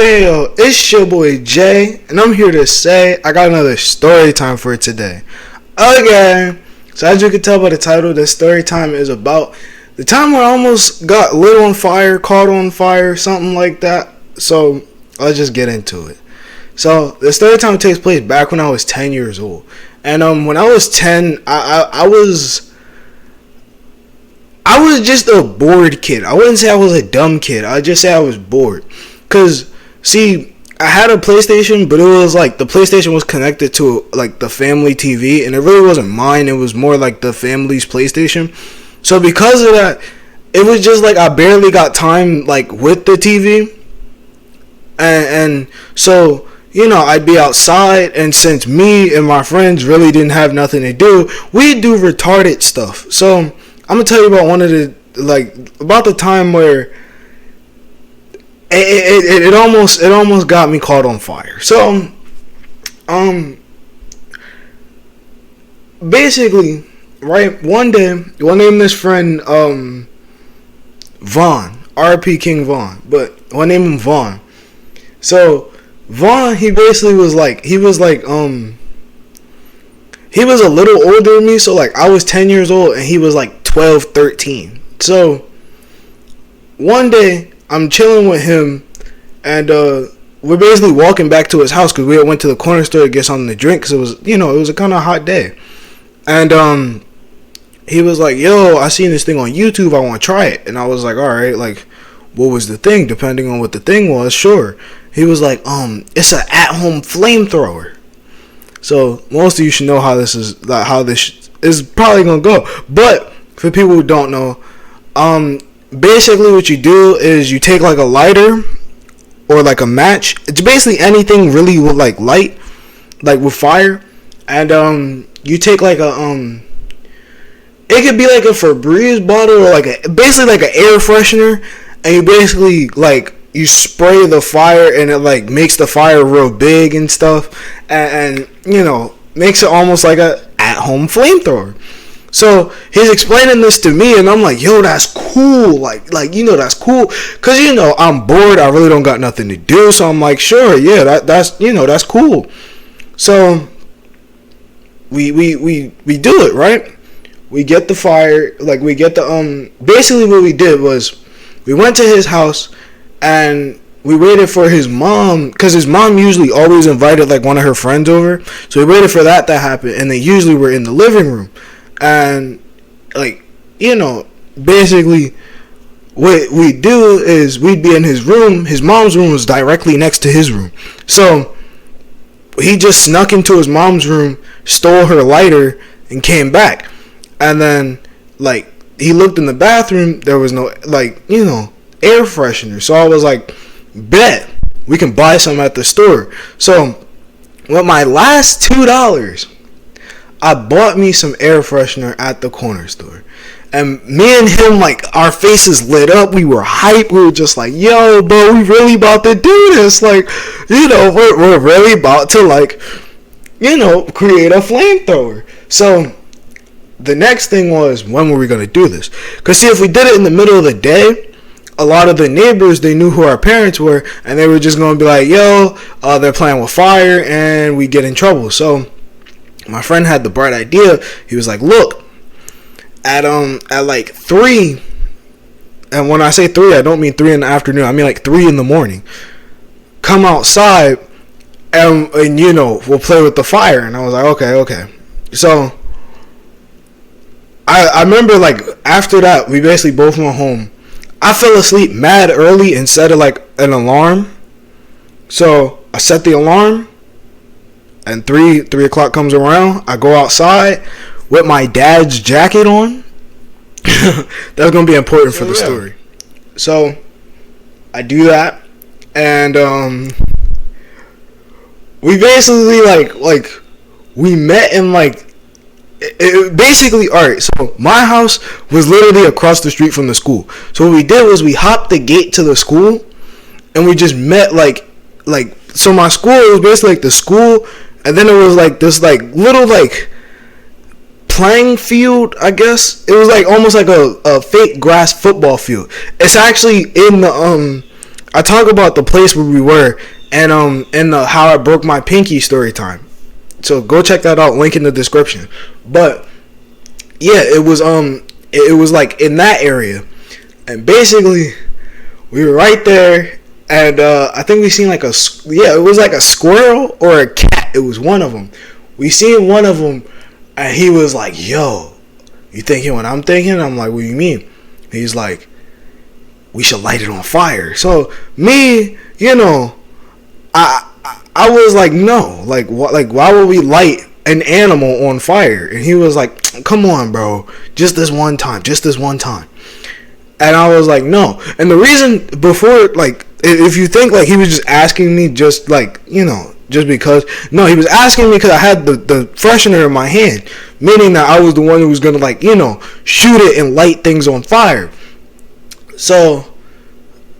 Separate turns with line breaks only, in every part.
Yo, it's your boy Jay, and I'm here to say I got another story time for today. Again, so as you can tell by the title, the story time is about the time where I almost got lit on fire, caught on fire, something like that. So let's just get into it. So the story time takes place back when I was 10 years old, and when I was 10, I was just a bored kid. I wouldn't say I was a dumb kid. I'd just say I was bored. Cause see, I had a PlayStation, but it was like the PlayStation was connected to like the family TV, and it really wasn't mine. It was more like the family's PlayStation. So because of that, it was just like I barely got time like with the TV, and so I'd be outside, and since me and my friends really didn't have nothing to do, we'd do retarded stuff. So I'm gonna tell you about about the time where it almost got me caught on fire. So basically, right, one day we'll name this friend Vaughn, RP King Vaughn, but we'll name him Vaughn. So Vaughn, he was a little older than me, so like I was 10 years old and he was like 12, 13. So one day I'm chilling with him, and we're basically walking back to his house because we went to the corner store to get something to drink because it was a kind of hot day. And he was like, "Yo, I seen this thing on YouTube. I want to try it." And I was like, "All right, like, what was the thing?" Depending on what the thing was, sure. He was like, "It's an at-home flamethrower." So most of you should know how this is probably gonna go. But for people who don't know, basically what you do is you take like a lighter or like a match. It's basically anything really with like light, like with fire, and you take like a it could be like a Febreze bottle or basically like an air freshener, and you basically like you spray the fire, and it like makes the fire real big and stuff, and makes it almost like a at-home flamethrower. So he's explaining this to me, and I'm like, "Yo, that's cool. That's cool." Cause I'm bored. I really don't got nothing to do. So I'm like, "Sure, yeah, that's cool." So we do it, right? We get the fire, basically what we did was we went to his house, and we waited for his mom, because his mom usually always invited like one of her friends over. So we waited for that to happen, and they usually were in the living room. And basically what we do is we'd be in his room. His mom's room was directly next to his room. So he just snuck into his mom's room, stole her lighter, and came back. And then he looked in the bathroom. There was no air freshener. So I was like, bet we can buy some at the store. So with my last $2, I bought me some air freshener at the corner store. And me and him, our faces lit up. We were hyped. We were just like, "Yo, bro, we really about to do this. We're really about to create a flamethrower." So the next thing was, when were we going to do this? Because see, if we did it in the middle of the day, a lot of the neighbors, they knew who our parents were, and they were just going to be like, "Yo, they're playing with fire," and we get in trouble. So my friend had the bright idea. He was like, "Look, at 3, and when I say 3, I don't mean 3 in the afternoon. I mean 3 in the morning. Come outside, and we'll play with the fire." And I was like, okay. So I remember after that, we basically both went home. I fell asleep mad early and set an alarm. So I set the alarm, and 3 o'clock comes around. I go outside with my dad's jacket on. That's gonna be important for the story. So I do that, and we basically we met in basically, alright, so my house was literally across the street from the school. So what we did was we hopped the gate to the school, and we just met so my school was basically the school, and then it was this little playing field, I guess. It was almost like a fake grass football field. It's actually in the I talk about the place where we were, and how I broke my pinky story time. So go check that out. Link in the description. But yeah, it was like in that area, and basically we were right there, and I think we seen like it was like a squirrel or a cat. It was one of them. We seen one of them, and he was like, "Yo, you thinking what I'm thinking?" I'm like, "What do you mean?" He's like, "We should light it on fire." So me, I was like, no, like why would we light an animal on fire? And he was like, come on, bro, just this one time. And I was like, no. And the reason before, like, if you think like he was just asking me just like, just because, no, he was asking me because I had the freshener in my hand, meaning that I was the one who was gonna like, shoot it and light things on fire. So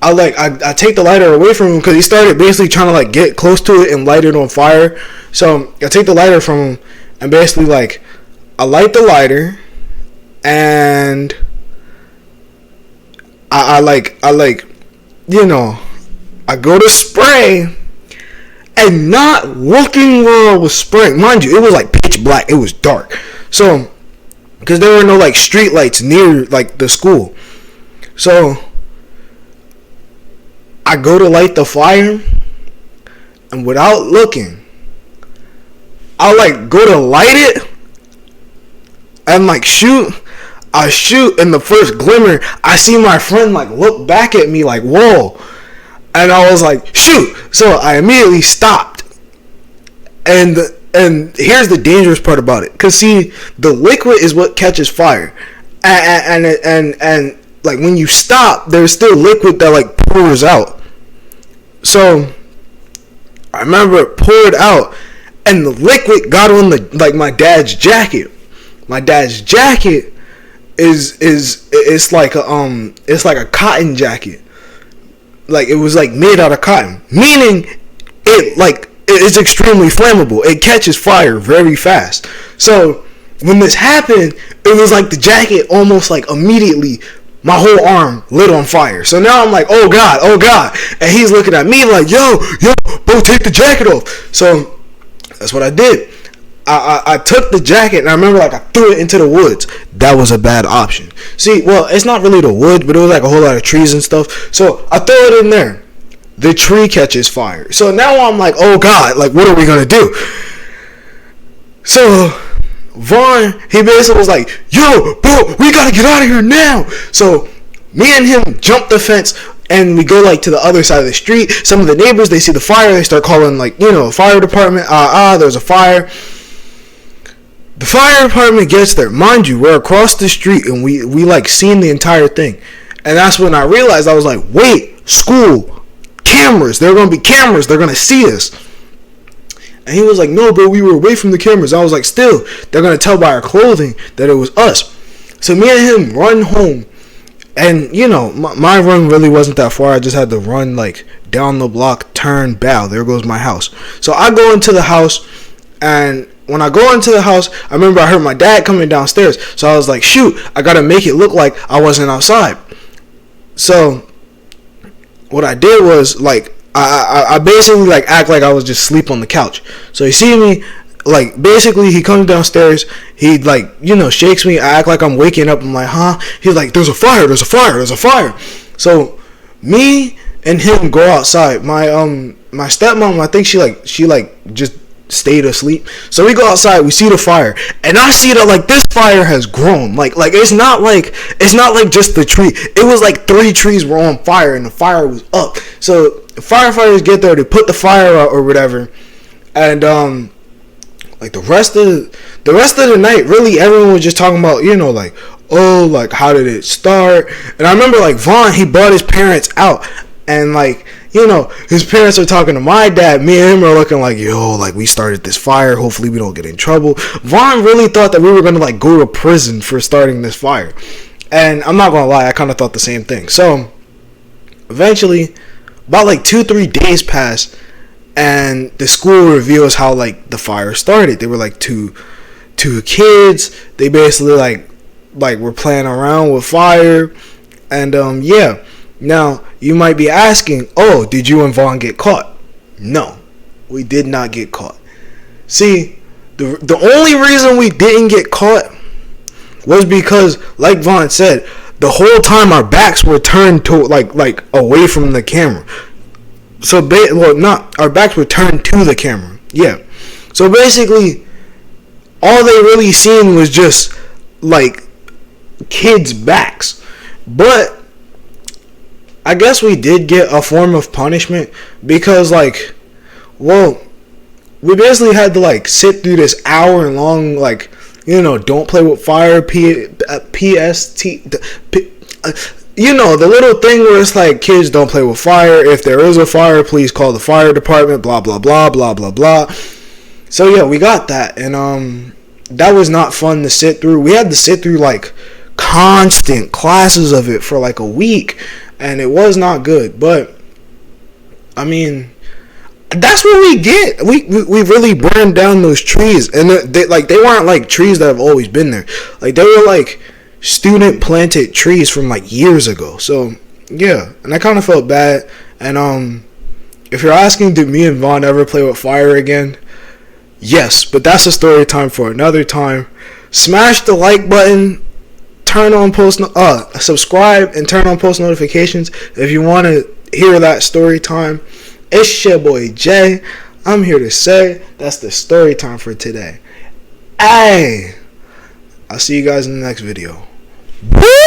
I take the lighter away from him because he started basically trying to like get close to it and light it on fire. So I take the lighter from him and basically like I light the lighter, and I go to spray, and not looking where I was spraying. Mind you, it was like pitch black. It was dark. So because there were no like street lights near like the school. So I go to light the fire, and without looking, I like go to light it and like shoot. I shoot, and the first glimmer, I see my friend like look back at me like, whoa. And I was like, shoot. So I immediately stopped. And here's the dangerous part about it. Cause see, the liquid is what catches fire. And like when you stop, there's still liquid that like pours out. So I remember it poured out, and the liquid got on my dad's jacket. My dad's jacket it's like a cotton jacket. Like it was like made out of cotton, meaning it's extremely flammable. It catches fire very fast. So when this happened, it was like the jacket almost like immediately, my whole arm lit on fire. So now I'm like, oh God. And he's looking at me like, yo, bro, take the jacket off. So that's what I did. I took the jacket, and I remember like I threw it into the woods. That was a bad option. See, well, it's not really the woods, but it was like a whole lot of trees and stuff. So I throw it in there. The tree catches fire. So now I'm like, oh God, like what are we gonna do? So Vaughn, he basically was like, yo, bro, we gotta get out of here now. So me and him jump the fence, and we go like to the other side of the street. Some of the neighbors, they see the fire, they start calling like, fire department. There's a fire. The fire department gets there. Mind you, we're across the street, and we like seen the entire thing. And that's when I realized, I was like, wait, school, cameras, there are gonna be cameras, they're gonna see us. And he was like, no, bro, we were away from the cameras. I was like, still, they're going to tell by our clothing that it was us. So me and him run home. And, my run really wasn't that far. I just had to run, like, down the block, turn, bow. There goes my house. So I go into the house, and when I go into the house, I remember I heard my dad coming downstairs. So I was like, shoot, I got to make it look like I wasn't outside. So what I did was, like, I basically like act like I was just asleep on the couch. So you see me, like basically he comes downstairs, he like shakes me, I act like I'm waking up. I'm like, huh? He's like, there's a fire. So me and him go outside. My stepmom, I think she just stayed asleep. So we go outside, we see the fire, and I see that like this fire has grown. Like it's not like just the tree. It was like 3 trees were on fire, and the fire was up. So firefighters get there, they put the fire out or whatever, and like the rest of the night, really everyone was just talking about like, oh, like how did it start? And I remember like Vaughn, he brought his parents out, and like his parents are talking to my dad. Me and him are looking like, yo, like we started this fire, hopefully we don't get in trouble. Vaughn really thought that we were gonna like go to prison for starting this fire, and I'm not gonna lie, I kind of thought the same thing. So eventually, about like 2-3 days pass, and the school reveals how like the fire started. They were like two kids. They basically like were playing around with fire, and Now, you might be asking, oh, did you and Vaughn get caught? No, we did not get caught. See, the only reason we didn't get caught was because, like Vaughn said, the whole time our backs were turned to like away from the camera. So, not our backs were turned to the camera. Yeah. So basically, all they really seen was just like kids' backs. But I guess we did get a form of punishment because, like, well, we basically had to like sit through this hour-long, like, don't play with fire, PST, the little thing where it's like, kids don't play with fire. If there is a fire, please call the fire department, blah, blah, blah, blah, blah, blah. So, yeah, we got that. And that was not fun to sit through. We had to sit through, like, constant classes of it for, like, a week. And it was not good. But, I mean, that's what we get. We really burned down those trees. And they weren't, like, trees that have always been there. Like, they were, like, student planted trees from like years ago. So yeah, and I kind of felt bad. And if you're asking, did me and Vaughn ever play with fire again? Yes, but that's a story time for another time. Smash the like button, subscribe and turn on post notifications if you want to hear that story time. It's your boy Jay. I'm here to say that's the story time for today. Hey, I'll see you guys in the next video. Woo!